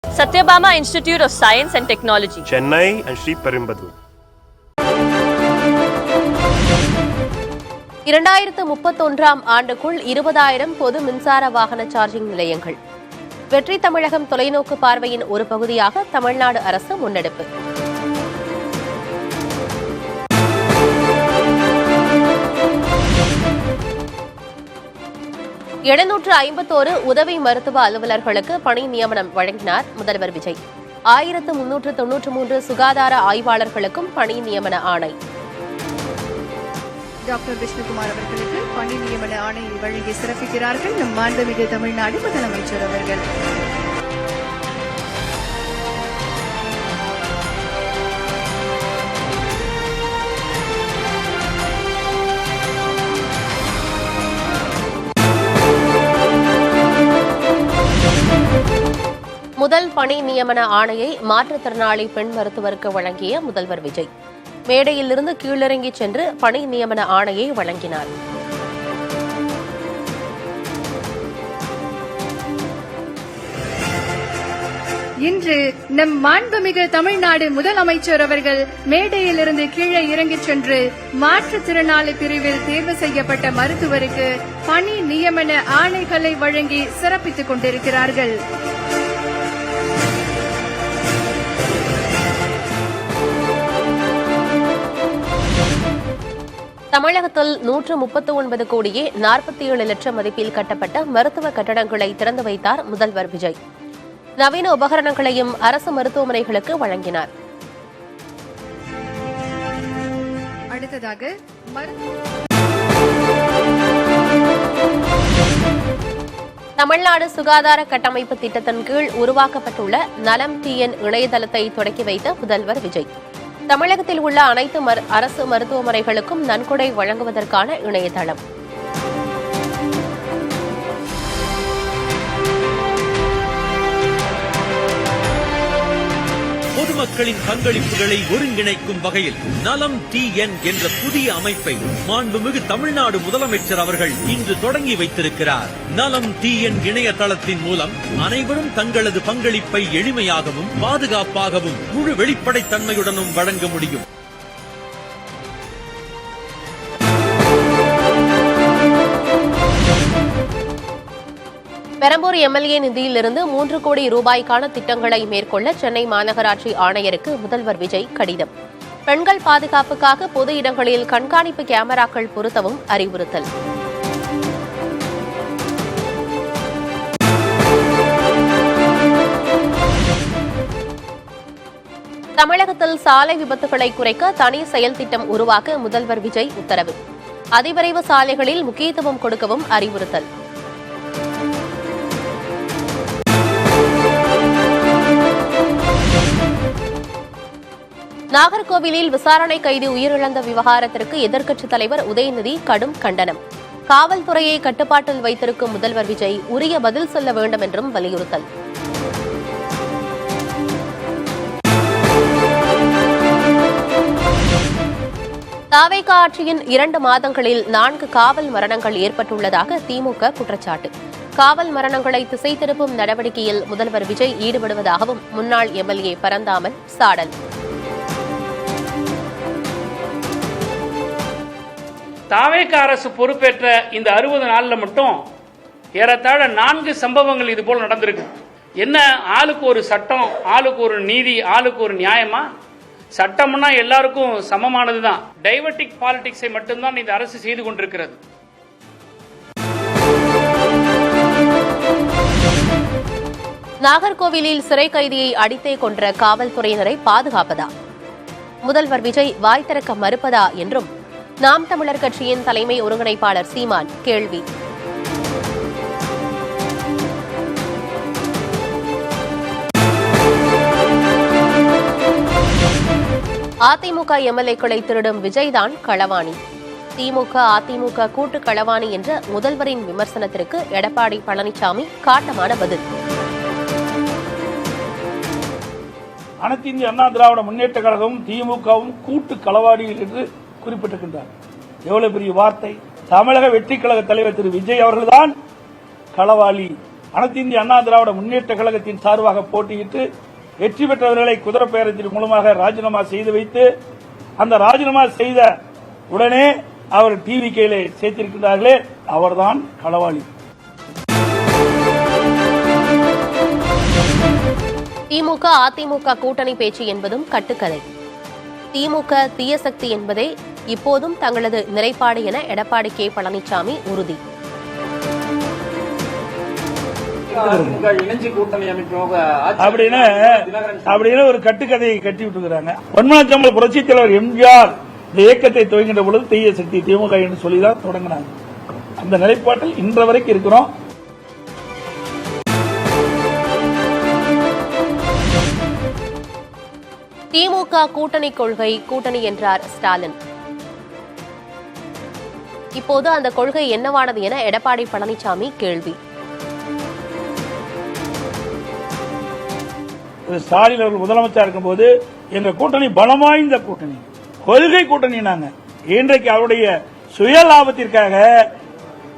Satyabama Institute of Science and Technology, Chennai and Sri Perumbudur. 2031ஆம் ஆண்டுக்குள் 20,000 பொது மின்சார வாகன சார்ஜிங் நிலையங்கள். வெற்றி தமிழகம் தொலைநோக்கு பார்வையின் ஒரு பகுதியாக தமிழ்நாடு அரசு முன்னெடுப்பு. எழுநூற்று 51 உதவி மருத்துவ அலுவலர்களுக்கு பணி நியமனம் வழங்கினார் முதல்வர் விஜய். 1393 சுகாதார ஆய்வாளர்களுக்கும் பணி நியமன ஆணை. டாக்டர் விஷ்ணுகுமார் அவர்களுக்கு பணி நியமன ஆணையை வழங்கி சிறப்பிக்கிறார்கள் நம் மாண்புமிகு தமிழ்நாடு முதலமைச்சர் அவர்கள். முதல் பணி நியமன ஆணையை மாற்றுத்திறனாளி பெண் மருத்துவருக்கு வழங்கிய முதல்வர் விஜய் மேடையிலிருந்து கீழிறங்கி சென்று பணி நியமன ஆணையை வழங்கினார். இன்று நம் மாண்புமிகு தமிழ்நாடு முதலமைச்சர் அவர்கள் மேடையிலிருந்து கீழே இறங்கிச் சென்று மாற்றுத்திறனாளி பிரிவில் தேர்வு செய்யப்பட்ட மருத்துவருக்கு பணி நியமன ஆணைகளை வழங்கி சிறப்பித்துக் கொண்டிருக்கிறார்கள். தமிழகத்தில் 139 கோடியே 47 லட்சம் மதிப்பில் கட்டப்பட்ட மருத்துவ கட்டடங்களை திறந்து வைத்தார் முதல்வர் விஜய். நவீன உபகரணங்களையும் அரசு மருத்துவமனைகளுக்கு வழங்கினார். அடுத்ததாக தமிழ்நாடு சுகாதார கட்டமைப்பு திட்டத்தின் கீழ் உருவாக்கப்பட்டுள்ள நலம் TN இணையதளத்தை தொடக்கி வைத்த முதல்வர் விஜய். தமிழகத்தில் உள்ள அனைத்து அரசு மருத்துவமனைகளுக்கும் நன்கொடை வழங்குவதற்கான இணையதளம். பொதுமக்களின் பங்களிப்புகளை ஒருங்கிணைக்கும் வகையில் நலம் TN என்ற புதிய அமைப்பை மாண்புமிகு தமிழ்நாடு முதலமைச்சர் அவர்கள் இன்று தொடங்கி வைத்திருக்கிறார். நலம் TN இணையதளத்தின் மூலம் அனைவரும் தங்களது பங்களிப்பை எளிமையாகவும் பாதுகாப்பாகவும் முழு வெளிப்படைத்தன்மையுடனும் வழங்க முடியும். பெரம்பூர் MLA நிதியிலிருந்து 3 கோடி ரூபாய்க்கான திட்டங்களை மேற்கொள்ள சென்னை மாநகராட்சி ஆணையருக்கு முதல்வர் விஜய் கடிதம். பெண்கள் பாதுகாப்புக்காக பொது இடங்களில் கண்காணிப்பு கேமராக்கள் பொருத்தவும் அறிவுறுத்தல். தமிழகத்தில் சாலை விபத்துகளை குறைக்க தனி செயல் திட்டம் உருவாக்க முதல்வர் விஜய் உத்தரவு. அதிவிரைவு சாலைகளில் முக்கியத்துவம் கொடுக்கவும் அறிவுறுத்தல். நாகர்கோவிலில் விசாரணை கைதி உயிரிழந்த விவகாரத்திற்கு எதிர்க்கட்சித் தலைவர் உதயநிதி கடும் கண்டனம். காவல்துறையை கட்டுப்பாட்டில் வைத்திருக்கும் முதல்வர் விஜய் உரிய பதில் சொல்ல வேண்டும் என்றும் வலியுறுத்தல். தாவேகா ஆட்சியின் 2 மாதங்களில் 4 காவல் மரணங்கள் ஏற்பட்டுள்ளதாக திமுக குற்றச்சாட்டு. காவல் மரணங்களை திசை திருப்பும் நடவடிக்கையில் முதல்வர் விஜய் ஈடுபடுவதாகவும் முன்னாள் MLA பரந்தாமன் சாடல். தாவேக அரசு பொறுப்பேற்ற இந்த 60 நாள்ல மட்டும் ஏறத்தாழ 4 சம்பவங்கள் இது போல நடந்திருக்கு. என்ன ஆளுக்கு ஒரு சட்டம், ஆளுக்கு ஒரு நீதி, ஆளுக்கு ஒரு நியாயமா? சட்டம்னா எல்லாருக்கும் சமமானதுதான். டைவர்டிக் பாலிடிக்ஸை மட்டும்தான் இந்த அரசு செய்து கொண்டிருக்கிறது. நாகர்கோவிலில் சிறை கைதியை அடித்தே கொன்ற காவல்துறையினரை பாதுகாப்பதா? முதல்வர் விஜய் வாய் திறக்க மறுப்பதா என்றும் நாம் தமிழர் கட்சியின் தலைமை ஒருங்கிணைப்பாளர் சீமான் கேள்வி. அதிமுக MLA-க்களை திருடும் விஜய்தான் களவாணி. திமுக அதிமுக கூட்டு களவாணி என்ற முதல்வரின் விமர்சனத்திற்கு எடப்பாடி பழனிசாமி காட்டமான பதில். அனைத்து இந்திய அண்ணா திராவிட முன்னேற்ற கழகமும் திமுகவும் கூட்டு களவாடிகள் என்று குறிப்பிட்டிருக்கின்றார். எவ்வளவு பெரிய வார்த்தை! தமிழக வெற்றி கழக தலைவர் திரு விஜய் அவர்கள்தான் களவாளி அனைத்து இந்திய அண்ணா திராவிட முன்னேற்ற கழகத்தின் சார்பாக போட்டியிட்டு வெற்றி பெற்றவர்களை குதிரை பேரத்தின் மூலமாக ராஜினாமா செய்து வைத்து அந்த ராஜினாமா செய்த உடனே அவர் டிவிகேல சேர்த்திருக்கிறார்களே அவர்தான் களவாளி. திமுக அதிமுக கூட்டணி பேச்சு என்பதும் கட்டுக்கதை. திமுக தீய சக்தி என்பதே இப்போதும் தங்களது நிலைப்பாடு என எடப்பாடி கே பழனிசாமி உறுதி. அப்படின்னு ஒரு கட்டுக்கதையை கட்டி விட்டுக்கிறாங்க. பொன்மனச்சம்பல் புரட்சித் தலைவர் எம்ஜிஆர் இந்த இயக்கத்தை துவங்கின்ற பொழுது தீய சக்தி திமுக என்று சொல்லிதான் தொடங்கினாங்க. அந்த நிலைப்பாட்டில் இன்ற வரைக்கும் இருக்கிறோம். திமுக கூட்டணி கொள்கை கூட்டணி என்றார் ஸ்டாலின். இப்போது அந்த கொள்கை என்னவானது என எடப்பாடி பழனிசாமி கேள்வி. ஸ்டாலின் அவர்கள் முதலமைச்சர் இருக்கும்போது எங்க கூட்டணி பலம் வாய்ந்த கூட்டணி, கொள்கை கூட்டணி. நாங்க இன்றைக்கு அவருடைய சுய லாபத்திற்காக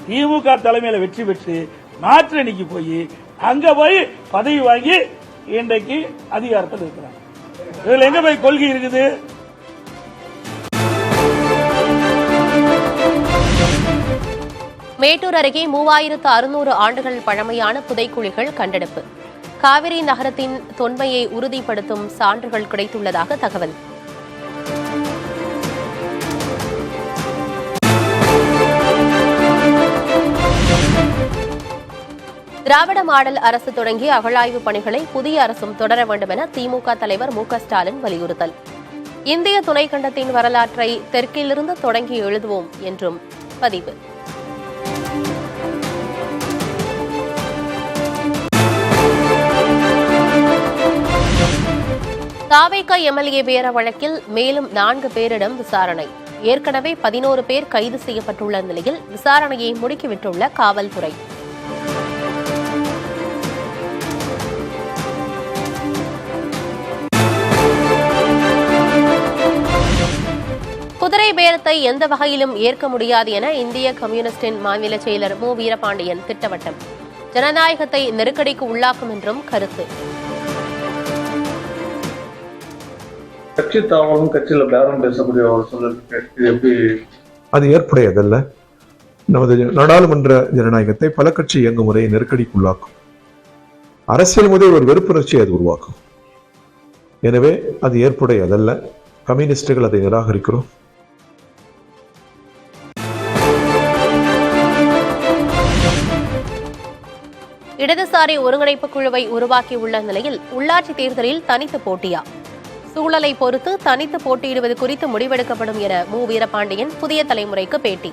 திமுக தலைமையில வெற்றி பெற்று மாற்று அணிக்கு போய் அங்க போய் பதவி வாங்கி இன்றைக்கு அதிகாரத்தில் இருக்கிறாங்க. இதுல எங்க போய் கொள்கை இருக்குது? மேட்டூர் அருகே 3600 ஆண்டுகள் பழமையான புதைக்குழிகள் கண்டெடுப்பு. காவிரி நகரத்தின் தொன்மையை உறுதிப்படுத்தும் சான்றுகள் கிடைத்துள்ளதாக தகவல். திராவிட மாடல் அரசு தொடங்கிய அகழாய்வு பணிகளை புதிய அரசும் தொடர வேண்டும் என திமுக தலைவர் மு க ஸ்டாலின் வலியுறுத்தல். இந்திய துணைக்கண்டத்தின் வரலாற்றை தெற்கிலிருந்து தொடங்கி எழுதுவோம் என்றும் பதிவு. தாவேகா எம்எல்ஏ பேர வழக்கில் மேலும் 4 பேரிடம் விசாரணை. ஏற்கனவே 11 பேர் கைது செய்யப்பட்டுள்ள நிலையில் விசாரணையை முடுக்கிவிட்டுள்ள காவல்துறை. குதிரை பேரத்தை எந்த வகையிலும் ஏற்க முடியாது என இந்திய கம்யூனிஸ்டின் மாநில செயலர் மு வீரபாண்டியன் திட்டவட்டம். ஜனநாயகத்தை நெருக்கடிக்கு உள்ளாக்கும் என்றும் கருத்து. கட்சி தாவலும் கட்சியில பேரம் பேசக்கூடிய ஒரு சூழல் அது ஏற்புடையதல்ல. நமது நாடாளுமன்ற ஜனநாயகத்தை பல கட்சி இயங்குமுறையை நெருக்கடிக்குள்ளாக்கும். அரசியல் முதல் ஒரு வெறுப்புணர்ச்சியை அது உருவாக்கும். எனவே அது ஏற்புடையதல்ல. கம்யூனிஸ்டுகள் அதை நிராகரிக்கிறோம். இடதுசாரி ஒருங்கிணைப்பு குழுவை உருவாக்கியுள்ள நிலையில் உள்ளாட்சி தேர்தலில் தனித்து போட்டியா? சூழலை பொறுத்து தனித்து போட்டியிடுவது குறித்து முடிவெடுக்கப்படும் என மு வீரபாண்டியன் புதிய தலைமுறைக்கு பேட்டி.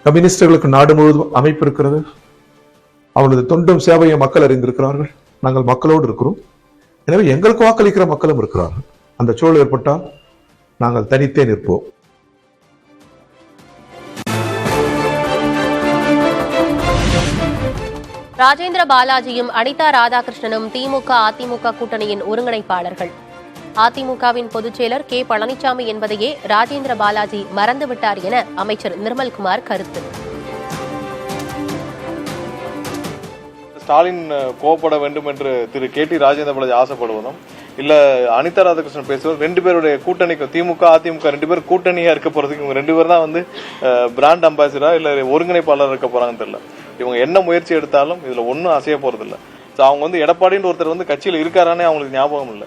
கம்யூனிஸ்டுகளுக்கு நாடு முழுவதும் அமைப்பு இருக்கிறது. அவனது தொண்டும் சேவையை மக்கள் அறிந்திருக்கிறார்கள். நாங்கள் மக்களோடு இருக்கிறோம். எனவே எங்களுக்கு வாக்களிக்கிற மக்களும் இருக்கிறார்கள். அந்த சூழல் ஏற்பட்டால் நாங்கள் தனித்தே நிற்போம். ராஜேந்திர பாலாஜியும் அனிதா ராதாகிருஷ்ணனும் திமுக அதிமுக கூட்டணியின் ஒருங்கிணைப்பாளர்கள். அதிமுகவின் பொதுச்செயலர் கே பழனிசாமி என்பதையே ராஜேந்திர பாலாஜி மறந்துவிட்டார் என அமைச்சர் நிர்மல்குமார் கருத்து. ஸ்டாலின் கோவப்பட வேண்டும் என்று திரு கே டி ராஜேந்திர பாலாஜி ஆசைப்படுவதும் இல்ல அனிதா ராதாகிருஷ்ணன் பேசுவது 2 பேருடைய கூட்டணிக்கு திமுக அதிமுக 2 பேர் கூட்டணியா இருக்க போறதுக்கு இவங்க 2 பேர் தான் பிராண்ட் அம்பாசிடரா இல்ல ஒருங்கிணைப்பாளர் இருக்க போறாங்கன்னு தெரியல. இவங்க என்ன முயற்சி எடுத்தாலும் இதுல ஒன்னும் அசைய போறது இல்ல. அவங்க எடப்பாடின்னு ஒருத்தர் கட்சியில இருக்காரானே அவங்களுக்கு ஞாபகம் இல்ல.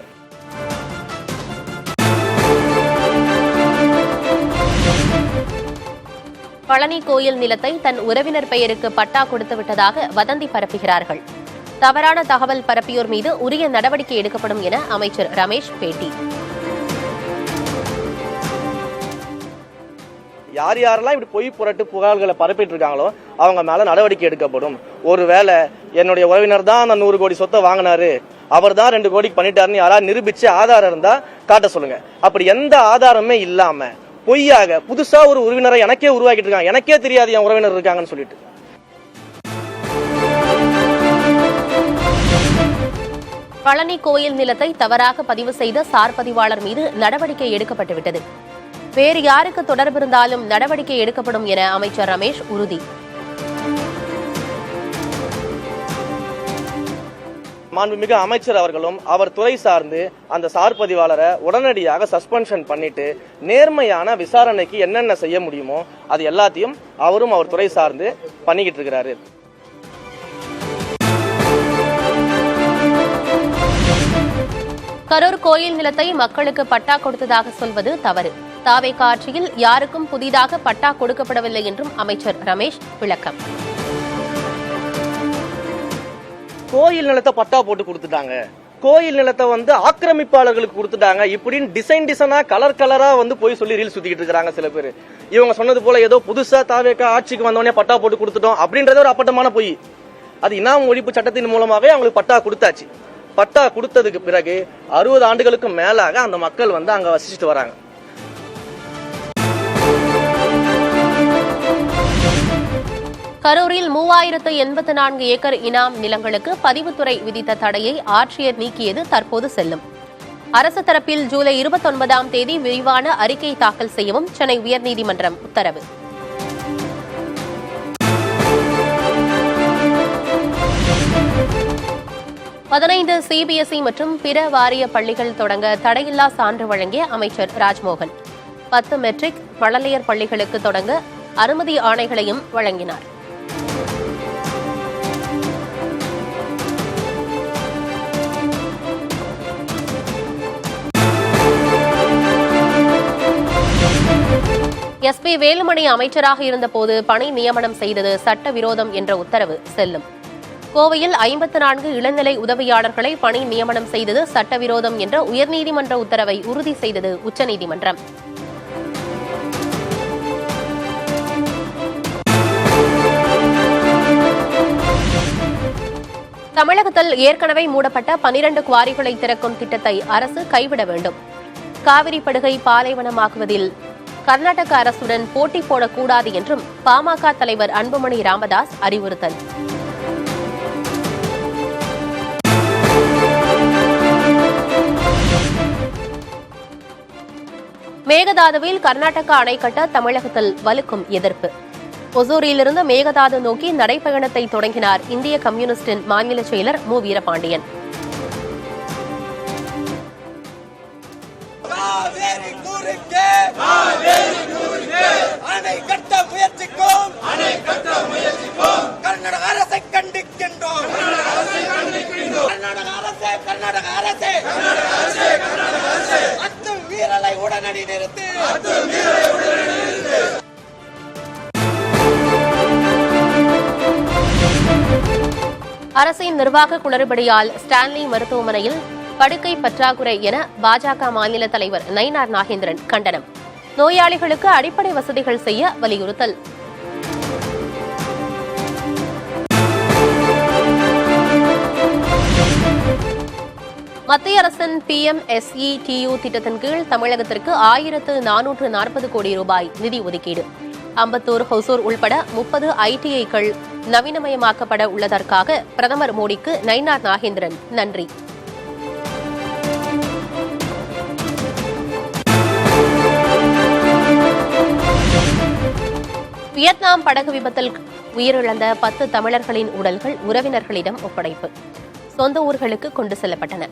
பழனி கோயில் நிலத்தை தன் உறவினர் பெயருக்கு பட்டா கொடுத்து விட்டதாக வதந்தி பரப்புகிறார்கள். தவறான தகவல் பரப்பியோர் மீது உரிய நடவடிக்கை எடுக்கப்படும் என அமைச்சர் ரமேஷ் பேட்டி. யார் யாரெல்லாம் இப்படி பொய் புரட்டு புகார்களை பரப்பிட்டு இருக்காங்களோ அவங்க மேல நடவடிக்கை எடுக்கப்படும். ஒருவேளை என்னுடைய உறவினர் தான் அந்த 100 கோடி சொத்தை வாங்கினாரு, அவர் தான் 2 கோடிக்கு பண்ணிட்டாருன்னு யாராவது நிரூபிச்சு ஆதாரம் இருந்தா காட்ட சொல்லுங்க. அப்படி எந்த ஆதாரமே இல்லாம பொய்யாக புதுசா ஒரு உறவினரை எனக்கே உருவாக்கிட்டு இருக்காங்க. எனக்கே தெரியாது என் உறவினர் இருக்காங்கன்னு சொல்லிட்டு. பழனி கோயில் நிலத்தை தவறாக பதிவு செய்த சார் பதிவாளர் மீது நடவடிக்கை எடுக்கப்பட்டுவிட்டது. வேறு யாருக்கு தொடர்பு இருந்தாலும் நடவடிக்கை எடுக்கப்படும் என அமைச்சர் ரமேஷ் உறுதி. மாண்புமிகு அமைச்சர் அவர்களும் அவர் துறை சார்ந்து அந்த சார் பதிவாளரை உடனடியாக சஸ்பென்ஷன் பண்ணிட்டு நேர்மையான விசாரணைக்கு என்னென்ன செய்ய முடியுமோ அது எல்லாத்தையும் அவரும் அவர் துறை சார்ந்து பண்ணிக்கிட்டு இருக்கிறாரு. கரூர் கோயில் நிலத்தை மக்களுக்கு பட்டா கொடுத்ததாக சொல்வது தவறு. தாவேகா ஆட்சியில் யாருக்கும் புதிதாக பட்டா கொடுக்கப்படவில்லை என்றும் அமைச்சர் ரமேஷ் விளக்கம். கோயில் நிலத்தை பட்டா போட்டு கொடுத்துட்டாங்க, கோயில் நிலத்தை ஆக்கிரமிப்பாளர்களுக்கு கொடுத்துட்டாங்க, இப்படின்னு டிசைனா கலரா போய் சொல்லி ரீல் சுத்திக்கிட்டு இருக்காங்க சில பேர். இவங்க சொன்னது போல ஏதோ புதுசா தாவேகா ஆட்சிக்கு வந்தோடனே பட்டா போட்டு கொடுத்துட்டோம் அப்படின்றது ஒரு அப்பட்டமான பொய். அது இனாம் ஒழிப்பு சட்டத்தின் மூலமாவே அவங்களுக்கு பட்டா கொடுத்தாச்சு. பட்டா கொடுத்ததுக்கு பிறகு 60 ஆண்டுகளுக்கு மேலாக அந்த மக்கள் அங்க வசிச்சுட்டு வராங்க. கரூரில் 3084 ஏக்கர் இனாம் நிலங்களுக்கு பதிவுத்துறை விதித்த தடையை ஆட்சியர் நீக்கியது தற்போது செல்லும். அரசு தரப்பில் ஜூலை 29ஆம் தேதி விரிவான அறிக்கை தாக்கல் செய்யவும் சென்னை உயர்நீதிமன்றம் உத்தரவு. பதினைந்து சிபிஎஸ்இ மற்றும் பிற வாரிய பள்ளிகள் தொடங்க தடையில்லா சான்று வழங்கிய அமைச்சர் ராஜ்மோகன் 10 மெட்ரிக் மழலையர் பள்ளிகளுக்கு தொடங்க அனுமதி ஆணைகளையும் வழங்கினார். எஸ்பி வேலுமணி அமைச்சராக இருந்தபோது பணி நியமனம் செய்தது சட்டவிரோதம் என்ற உத்தரவு செல்லும். கோவையில் 54 இளநிலை உதவியாளர்களை பணி நியமனம் செய்தது சட்டவிரோதம் என்ற உயர்நீதிமன்ற உத்தரவை உறுதி செய்தது உச்சநீதிமன்றம். தமிழகத்தில் ஏற்கனவே மூடப்பட்ட 12 குவாரிகளை திறக்கும் திட்டத்தை அரசு கைவிட வேண்டும். காவிரி படுகை பாலைவனமாக்குவதில் கர்நாடக அரசுடன் போட்டி போடக்கூடாது என்றும் பாமக தலைவர் அன்புமணி ராமதாஸ் அறிவுறுத்தல். மேகதாதுவில் கர்நாடக அணை கட்ட தமிழகத்தில் வலுக்கும் எதிர்ப்பு. ஒசூரிலிருந்து மேகதாது நோக்கி நடைபயணத்தை தொடங்கினார் இந்திய கம்யூனிஸ்டின் மாநில செயலர் மு. வீரபாண்டியன். அரசின் நிர்வாக குளறுபடியால் ஸ்டான்லி மருத்துவமனையில் படுக்கை பற்றாக்குறை என பாஜக மாநில தலைவர் நயினார் நாகேந்திரன் கண்டனம். நோயாளிகளுக்கு அடிப்படை வசதிகள் செய்ய வலியுறுத்தல். மத்திய அரசின் PMSETU திட்டத்தின் கீழ் தமிழகத்திற்கு 1440 கோடி ரூபாய் நிதி ஒதுக்கீடு. அம்பத்தூர், ஹொசூர் உள்பட 30 ITIக்கள் நவீனமயமாக்கப்பட உள்ளதற்காக பிரதமர் மோடிக்கு நயினார் நாகேந்திரன் நன்றி. வியட்நாம் படகு விபத்தில் உயிரிழந்த 10 தமிழர்களின் உடல்கள் உறவினர்களிடம் ஒப்படைப்பு. சொந்த ஊர்களுக்கு கொண்டு செல்லப்பட்டன.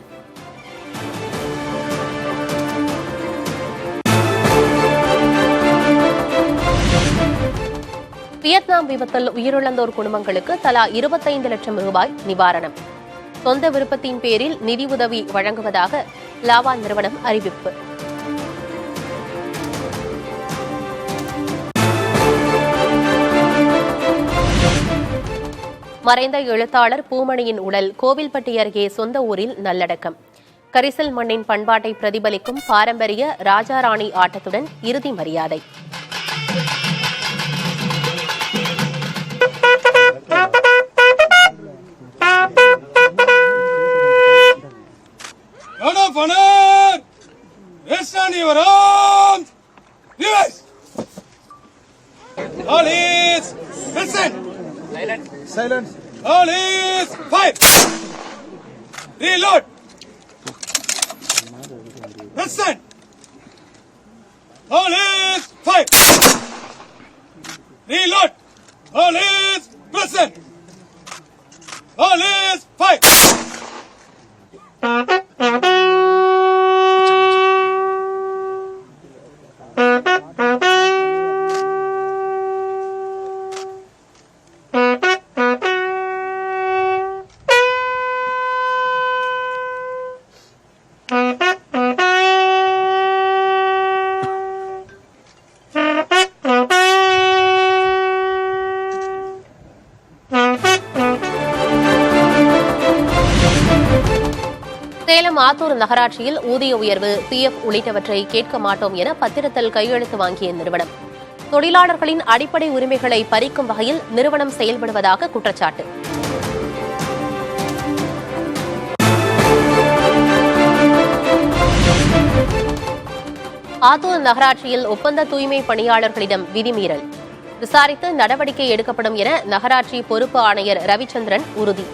வியட்நாம் விபத்தில் உயிரிழந்தோர் குடும்பங்களுக்கு தலா 25 லட்சம் ரூபாய் நிவாரணம். சொந்த விருப்பத்தின் பேரில் நிதி உதவி வழங்குவதாக லாவா நிறுவனம் அறிவிப்பு. மறைந்த எழுத்தாளர் பூமணியின் உடல் கோவில்பட்டி அருகே சொந்த ஊரில் நல்லடக்கம். கரிசல் மண்ணின் பண்பாட்டை பிரதிபலிக்கும் பாரம்பரிய ராஜாராணி ஆட்டத்துடன் இறுதி மரியாதை. Silence. All is fire. Reload. Listen. All is fire. Reload. All is present. All is fire. Salem Attur நகராட்சியில் ஊதிய உயர்வு, பிஎஃப் உள்ளிட்டவற்றை கேட்க மாட்டோம் என பத்திரத்தில் கையெழுத்து வாங்கிய நிறுவனம் தொழிலாளர்களின் அடிப்படை உரிமைகளை பறிக்கும் வகையில் நிறுவனம் செயல்படுவதாக குற்றச்சாட்டு. ஆத்தூர் நகராட்சியில் ஒப்பந்த தூய்மை பணியாளர்களிடம் விதிமீறல், விசாரித்து நடவடிக்கை எடுக்கப்படும் என நகராட்சி பொறுப்பு ஆணையர் ரவிச்சந்திரன் உறுதி.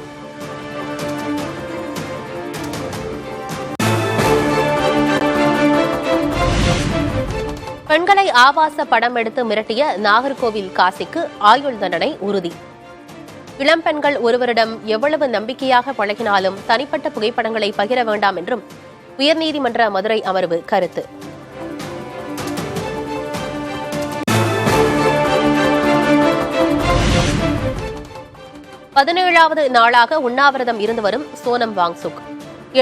பெண்களை ஆபாச படம் எடுத்து மிரட்டிய நாகர்கோவில் காசிக்கு ஆயுள் தண்டனை உறுதி. இளம்பெண்கள் ஒருவரிடம் எவ்வளவு நம்பிக்கையாக பழகினாலும் தனிப்பட்ட புகைப்படங்களை பகிர வேண்டாம் என்றும் உயர்நீதிமன்ற மதுரை அமர்வு கருத்து. பதினேழாவது நாளாக உண்ணாவிரதம் இருந்து வரும் சோனம் வாங்சுக்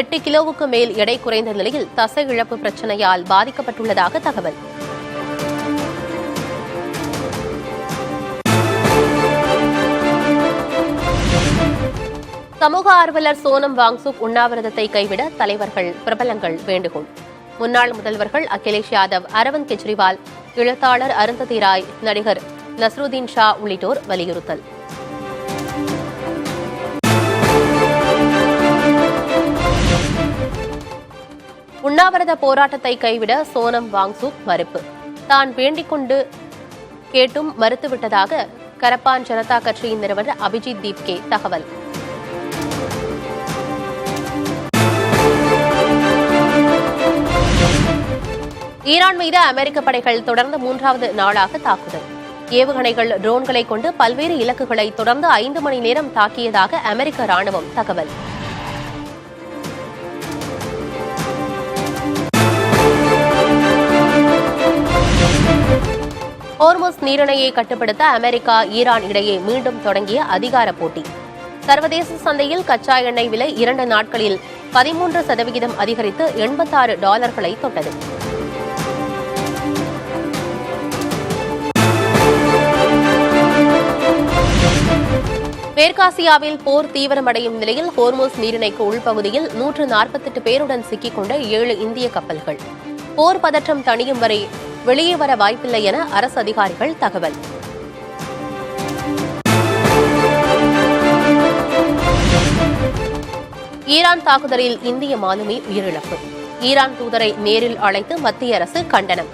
8 கிலோவுக்கு மேல் எடை குறைந்த நிலையில் தசை இழப்பு பிரச்சனையால் பாதிக்கப்பட்டுள்ளதாக தகவல். சமூக ஆர்வலர் சோனம் வாங்சுக் உண்ணாவிரதத்தை கைவிட தலைவர்கள், பிரபலங்கள் வேண்டுகோள். முன்னாள் முதல்வர்கள் அகிலேஷ் யாதவ், அரவிந்த் கெஜ்ரிவால், எழுத்தாளர் அருந்ததி ராய், நடிகர் நஸ்ருதீன் ஷா உள்ளிட்டோர் வலியுறுத்தல். உண்ணாவிரத போராட்டத்தை கைவிட சோனம் வாங்சுக் மறுப்பு. தான் வேண்டிக்கொண்டு கேட்டும் மறுத்துவிட்டதாக கரப்பான் ஜனதா கட்சியின் நிறுவனர் அபிஜித் தீப்கே தகவல். ஈரான் மீது அமெரிக்க படைகள் தொடர்ந்து 3வது நாளாக தாக்குதல். ஏவுகணைகள், ட்ரோன்களை கொண்டு பல்வேறு இலக்குகளை தொடர்ந்து 5 மணி நேரம் தாக்கியதாக அமெரிக்க ராணுவம் தகவல். ஹோர்முஸ் நீரிணையை கட்டுப்படுத்த அமெரிக்கா, ஈரான் இடையே மீண்டும் தொடங்கிய அதிகார போட்டி. சர்வதேச சந்தையில் கச்சா எண்ணெய் விலை 2 நாட்களில் 13% அதிகரித்து $86 தொட்டது. மேற்காசியாவில் போர் தீவிரமடையும் நிலையில் ஹோர்முஸ் நீரிணைக்கு உள்பகுதியில் 148 பேருடன் சிக்கிக் கொண்ட 7 இந்திய கப்பல்கள். போர் பதற்றம் தணியும் வரை வெளியே வர வாய்ப்பில்லை என அரசு அதிகாரிகள் தகவல். ஈரான் தாக்குதலில் இந்திய மாலுமி உயிரிழப்பு. ஈரான் தூதரை நேரில் அழைத்து மத்திய அரசு கண்டனம்.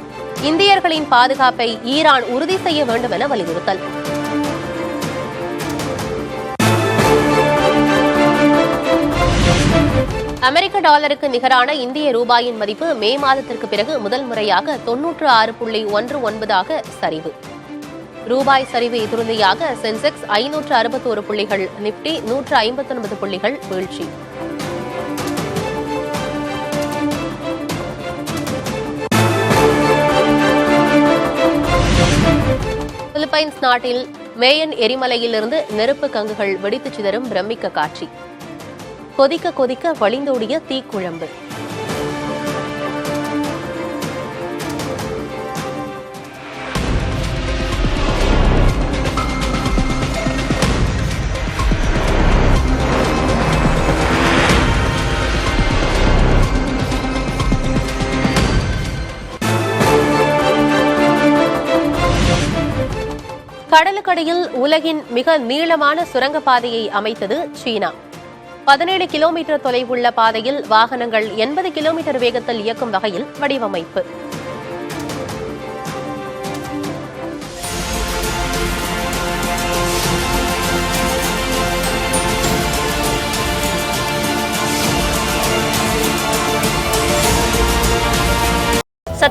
இந்தியர்களின் பாதுகாப்பை ஈரான் உறுதி செய்ய வேண்டும் என வலியுறுத்தல். அமெரிக்க டாலருக்கு நிகரான இந்திய ரூபாயின் மதிப்பு மே மாதத்திற்கு பிறகு முதல் முறையாக 96.19 சரிவு. ரூபாய் சரிவு எதிரொலியாக சென்செக்ஸ் 561 புள்ளிகள், நிப்டி 159 புள்ளிகள் வீழ்ச்சி. பிலிப்பைன்ஸ் நாட்டில் மேயன் எரிமலையிலிருந்து நெருப்பு கங்குகள் வெடித்து சிதறும் பிரமிக்க காட்சி. கொதிக்க கொதிக்க வழிந்தோடிய தீக்குழம்பு. கடலுக்கடியில் உலகின் மிக நீளமான சுரங்கப்பாதையை அமைத்தது சீனா. 17 கிலோமீட்டர் தொலைவுள்ள பாதையில் வாகனங்கள் 80 கிலோமீட்டர் வேகத்தில் இயக்கும் வகையில் வடிவமைப்பு.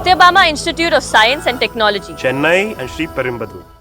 Satyabama Institute of Science and Technology, Chennai and Sri Perumbudur.